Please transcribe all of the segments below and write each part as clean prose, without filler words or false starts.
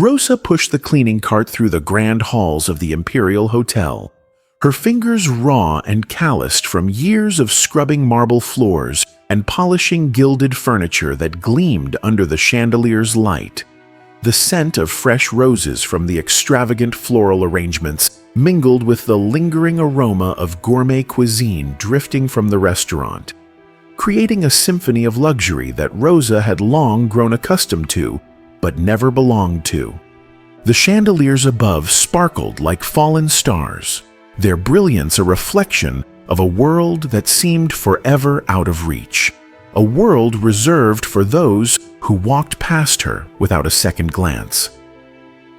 Rosa pushed the cleaning cart through the grand halls of the Imperial Hotel, her fingers raw and calloused from years of scrubbing marble floors and polishing gilded furniture that gleamed under the chandelier's light. The scent of fresh roses from the extravagant floral arrangements mingled with the lingering aroma of gourmet cuisine drifting from the restaurant, creating a symphony of luxury that Rosa had long grown accustomed to, but never belonged to. The chandeliers above sparkled like fallen stars, their brilliance a reflection of a world that seemed forever out of reach, a world reserved for those who walked past her without a second glance.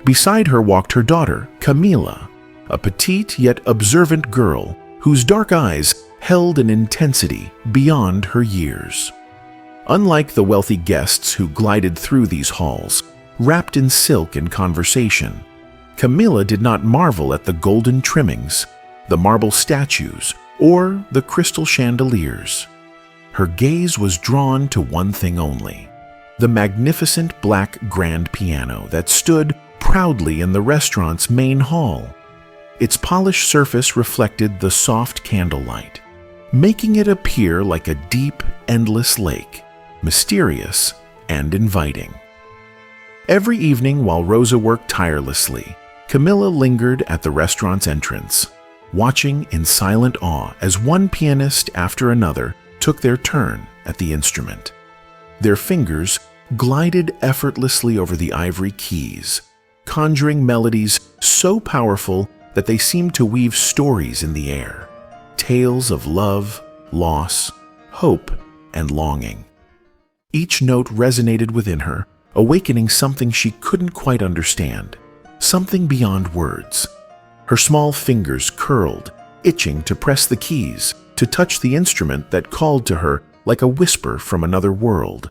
Beside her walked her daughter, Camila, a petite yet observant girl whose dark eyes held an intensity beyond her years. Unlike the wealthy guests who glided through these halls, wrapped in silk and conversation, Camila did not marvel at the golden trimmings, the marble statues, or the crystal chandeliers. Her gaze was drawn to one thing only: the magnificent black grand piano that stood proudly in the restaurant's main hall. Its polished surface reflected the soft candlelight, making it appear like a deep, endless lake, mysterious and inviting. Every evening while Rosa worked tirelessly, Camila lingered at the restaurant's entrance, watching in silent awe as one pianist after another took their turn at the instrument. Their fingers glided effortlessly over the ivory keys, conjuring melodies so powerful that they seemed to weave stories in the air, tales of love, loss, hope, and longing. Each note resonated within her, awakening something she couldn't quite understand, something beyond words. Her small fingers curled, itching to press the keys, to touch the instrument that called to her like a whisper from another world.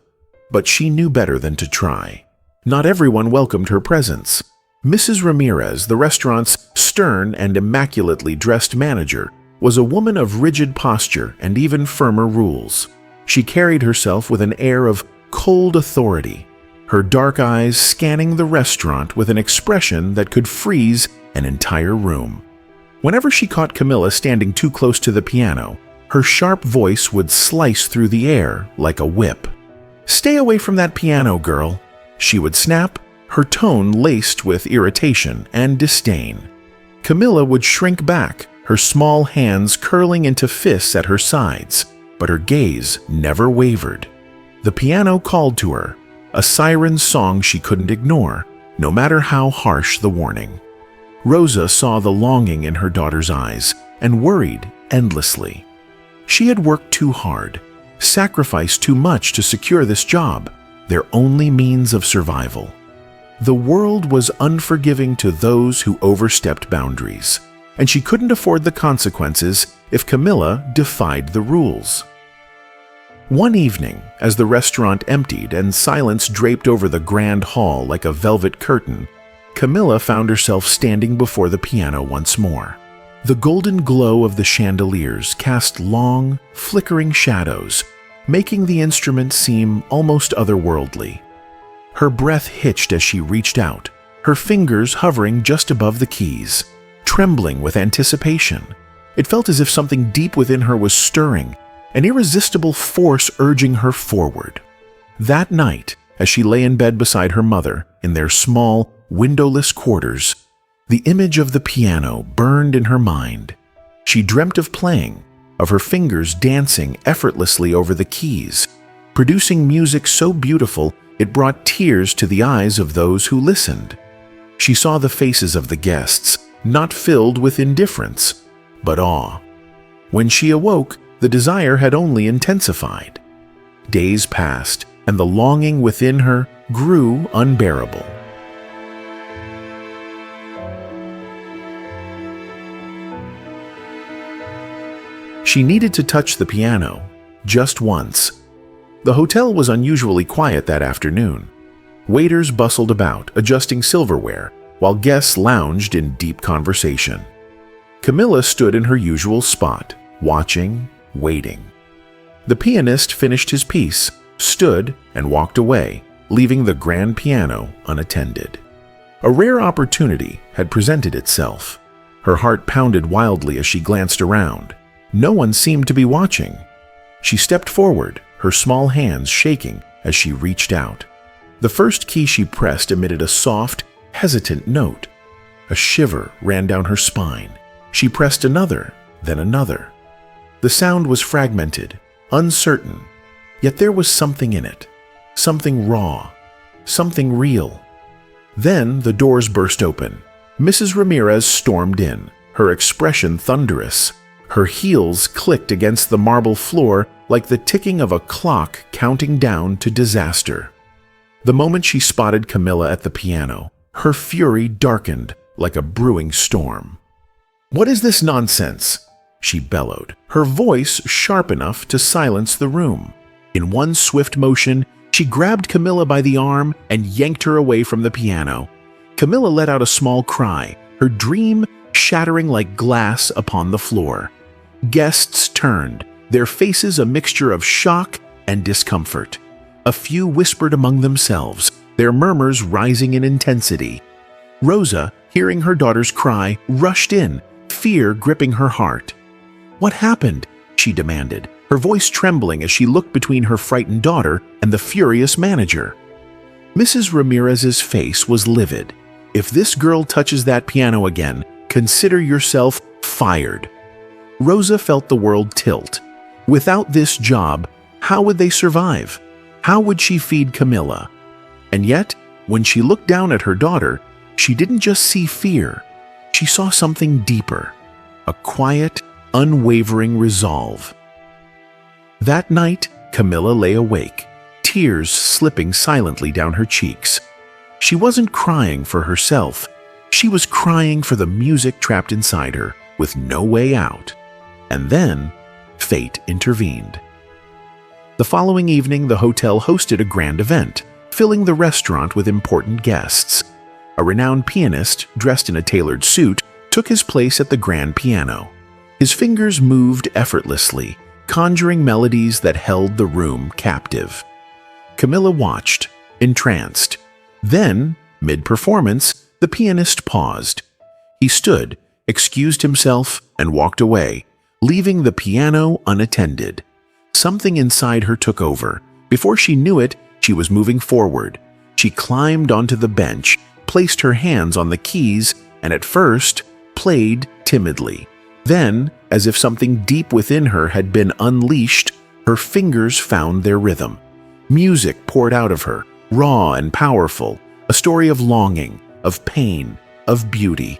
But she knew better than to try. Not everyone welcomed her presence. Mrs. Ramirez, the restaurant's stern and immaculately dressed manager, was a woman of rigid posture and even firmer rules. She carried herself with an air of cold authority, her dark eyes scanning the restaurant with an expression that could freeze an entire room. Whenever she caught Camila standing too close to the piano, her sharp voice would slice through the air like a whip. "Stay away from that piano, girl," she would snap, her tone laced with irritation and disdain. Camila would shrink back, her small hands curling into fists at her sides, but her gaze never wavered. The piano called to her, a siren song she couldn't ignore, no matter how harsh the warning. Rosa saw the longing in her daughter's eyes and worried endlessly. She had worked too hard, sacrificed too much to secure this job, their only means of survival. The world was unforgiving to those who overstepped boundaries, and she couldn't afford the consequences if Camila defied the rules. One evening, as the restaurant emptied and silence draped over the grand hall like a velvet curtain, Camila found herself standing before the piano once more. The golden glow of the chandeliers cast long, flickering shadows, making the instrument seem almost otherworldly. Her breath hitched as she reached out, her fingers hovering just above the keys, trembling with anticipation. It felt as if something deep within her was stirring, an irresistible force urging her forward. That night, as she lay in bed beside her mother in their small, windowless quarters, the image of the piano burned in her mind. She dreamt of playing, of her fingers dancing effortlessly over the keys, producing music so beautiful it brought tears to the eyes of those who listened. She saw the faces of the guests, not filled with indifference, but awe. When she awoke, the desire had only intensified. Days passed, and the longing within her grew unbearable. She needed to touch the piano, just once. The hotel was unusually quiet that afternoon. Waiters bustled about, adjusting silverware, while guests lounged in deep conversation. Camila stood in her usual spot, watching, waiting. The pianist finished his piece, stood, and walked away, leaving the grand piano unattended. A rare opportunity had presented itself. Her heart pounded wildly as she glanced around. No one seemed to be watching. She stepped forward, her small hands shaking as she reached out. The first key she pressed emitted a soft, hesitant note. A shiver ran down her spine. She pressed another, then another. The sound was fragmented, uncertain, yet there was something in it. Something raw, something real. Then the doors burst open. Mrs. Ramirez stormed in, her expression thunderous. Her heels clicked against the marble floor like the ticking of a clock counting down to disaster. The moment she spotted Camilla at the piano, her fury darkened like a brewing storm. "What is this nonsense?" she bellowed, her voice sharp enough to silence the room. In one swift motion, she grabbed Camilla by the arm and yanked her away from the piano. Camilla let out a small cry, her dream shattering like glass upon the floor. Guests turned, their faces a mixture of shock and discomfort. A few whispered among themselves, their murmurs rising in intensity. Rosa, hearing her daughter's cry, rushed in, fear gripping her heart. "What happened?" she demanded, her voice trembling as she looked between her frightened daughter and the furious manager. Mrs. Ramirez's face was livid. "If this girl touches that piano again, consider yourself fired." Rosa felt the world tilt. Without this job, how would they survive? How would she feed Camilla? And yet, when she looked down at her daughter, she didn't just see fear. She saw something deeper, a quiet, unwavering resolve. That night, Camilla lay awake, tears slipping silently down her cheeks. She wasn't crying for herself. She was crying for the music trapped inside her, with no way out. And then, fate intervened. The following evening, the hotel hosted a grand event, filling the restaurant with important guests. A renowned pianist, dressed in a tailored suit, took his place at the grand piano. His fingers moved effortlessly, conjuring melodies that held the room captive. Camilla watched, entranced. Then, mid-performance, the pianist paused. He stood, excused himself, and walked away, leaving the piano unattended. Something inside her took over. Before she knew it, she was moving forward. She climbed onto the bench, placed her hands on the keys, and at first, played timidly. Then, as if something deep within her had been unleashed, her fingers found their rhythm. Music poured out of her, raw and powerful, a story of longing, of pain, of beauty.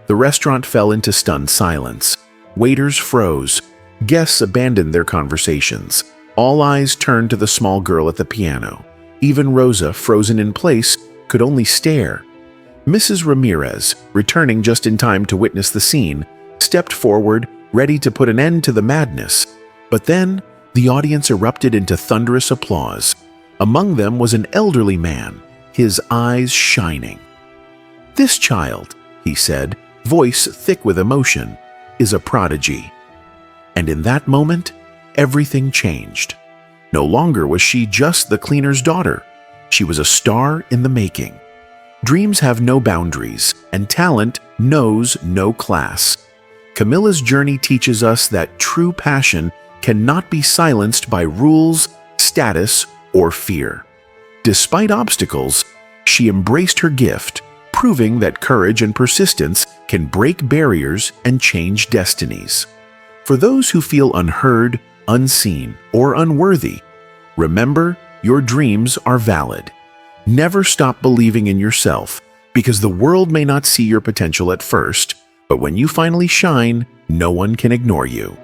The restaurant fell into stunned silence. Waiters froze. Guests abandoned their conversations. All eyes turned to the small girl at the piano. Even Rosa, frozen in place, could only stare. Mrs. Ramirez, returning just in time to witness the scene, stepped forward, ready to put an end to the madness. But then, the audience erupted into thunderous applause. Among them was an elderly man, his eyes shining. "This child," he said, voice thick with emotion, "is a prodigy." And in that moment, everything changed. No longer was she just the cleaner's daughter. She was a star in the making. Dreams have no boundaries, and talent knows no class. Camilla's journey teaches us that true passion cannot be silenced by rules, status, or fear. Despite obstacles, she embraced her gift, proving that courage and persistence can break barriers and change destinies. For those who feel unheard, unseen, or unworthy, remember your dreams are valid. Never stop believing in yourself, because the world may not see your potential at first, but when you finally shine, no one can ignore you.